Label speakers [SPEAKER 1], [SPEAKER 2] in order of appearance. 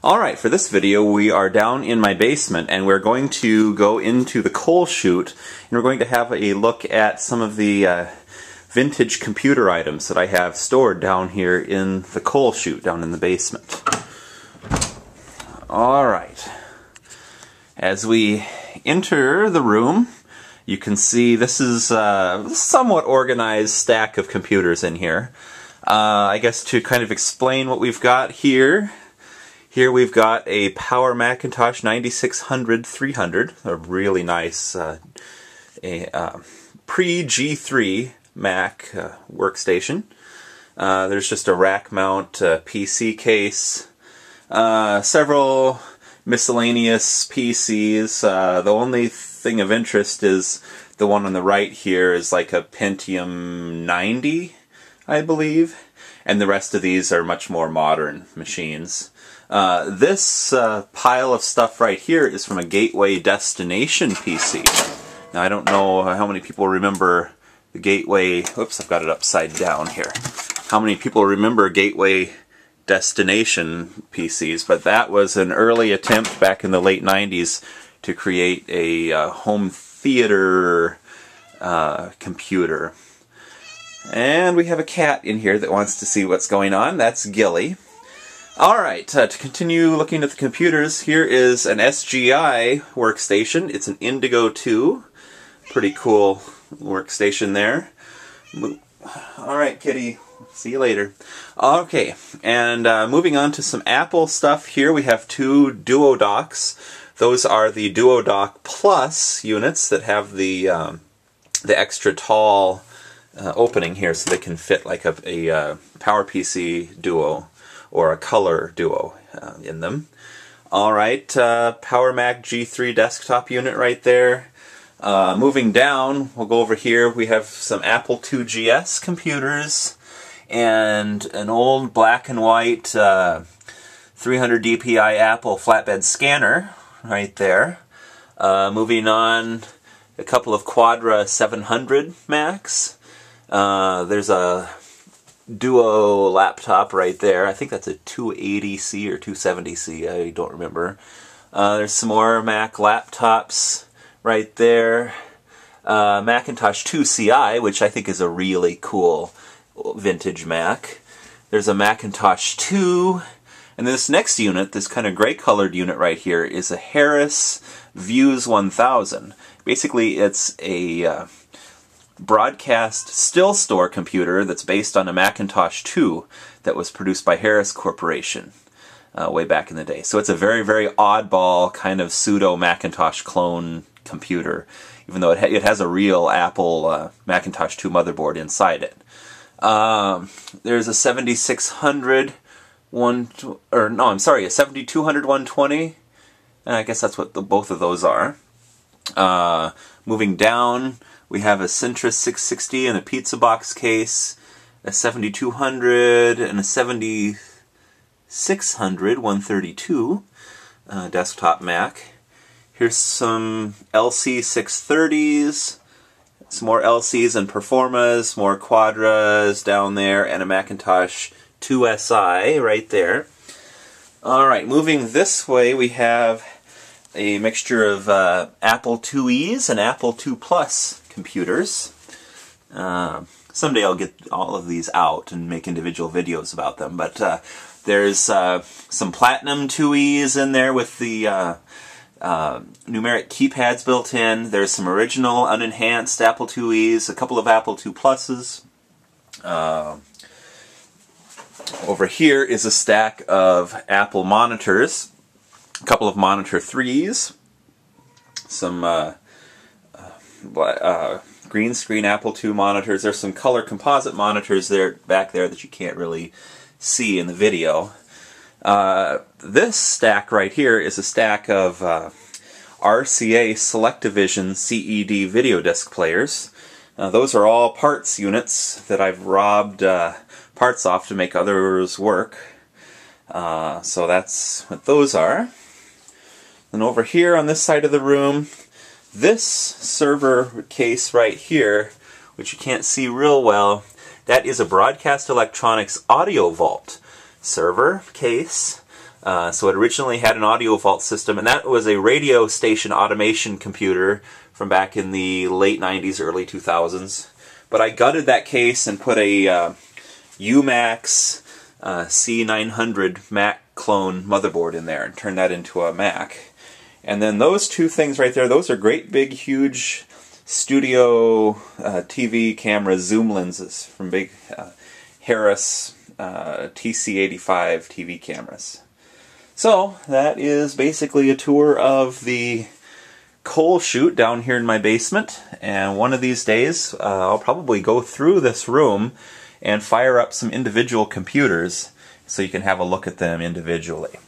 [SPEAKER 1] Alright, for this video we are down in my basement and we're going to go into the coal chute and we're going to have a look at some of the vintage computer items that I have stored down here in the coal chute down in the basement. Alright, as we enter the room you can see this is a somewhat organized stack of computers in here. I guess to kind of explain what we've got here. Here we've got a Power Macintosh 9600-300, a really nice pre-G3 Mac workstation. There's just a rack mount PC case, several miscellaneous PCs. The only thing of interest is the one on the right here is like a Pentium 90, I believe, and the rest of these are much more modern machines. This pile of stuff right here is from a Gateway Destination PC. Now I don't know how many people remember the Gateway, oops, I've got it upside down here. How many people remember Gateway Destination PCs, but that was an early attempt back in the late 90s to create a home theater computer. And we have a cat in here that wants to see what's going on. That's Gilly. Alright, to continue looking at the computers, here is an SGI workstation. It's an Indigo 2. Pretty cool workstation there. Alright, kitty. See you later. Okay, and moving on to some Apple stuff here, we have two Duodocks. Those are the Duodock Plus units that have the extra tall opening here so they can fit like a PowerPC Duo or a Color Duo in them. Alright, Power Mac G3 desktop unit right there. Moving down, we'll go over here, we have some Apple IIgs computers and an old black and white 300 DPI Apple flatbed scanner right there. Moving on, a couple of Quadra 700 Macs. There's a Duo laptop right there. I think that's a 280C or 270C, I don't remember. There's some more Mac laptops right there. Macintosh 2 Ci, which I think is a really cool vintage Mac. There's a Macintosh 2, and this next unit, this kind of gray colored unit right here, is a Harris Views 1000. Basically it's a broadcast still store computer that's based on a Macintosh 2 that was produced by Harris Corporation way back in the day. So it's a very, very oddball kind of pseudo Macintosh clone computer, even though it has a real Apple Macintosh 2 motherboard inside it. There's a 7600 a 7200 120. I guess that's what both of those are. Moving down, we have a Centrus 660 and a Pizza Box case, a 7200 and a 7600 132 desktop Mac. Here's some LC 630s, some more LCs and Performas, more Quadras down there, and a Macintosh 2SI right there. Alright, moving this way we have a mixture of Apple IIes and Apple II Plus computers. Someday I'll get all of these out and make individual videos about them, but there's some Platinum IIes in there with the numeric keypads built in. There's some original unenhanced Apple IIes, a couple of Apple II Pluses. Over here is a stack of Apple monitors, a couple of Monitor 3s, some green screen Apple II monitors. There's some color composite monitors there back there that you can't really see in the video. This stack right here is a stack of RCA Selectavision CED video disc players. Those are all parts units that I've robbed parts off to make others work. So that's what those are. And over here on this side of the room, this server case right here, which you can't see real well, that is a Broadcast Electronics Audio Vault server case. So it originally had an audio vault system, and that was a radio station automation computer from back in the late 90s, early 2000s. But I gutted that case and put a UMAX C900 Mac clone motherboard in there and turned that into a Mac. And then those two things right there, those are great big huge studio TV camera zoom lenses from big Harris TC85 TV cameras. So that is basically a tour of the coal chute down here in my basement, and one of these days I'll probably go through this room and fire up some individual computers so you can have a look at them individually.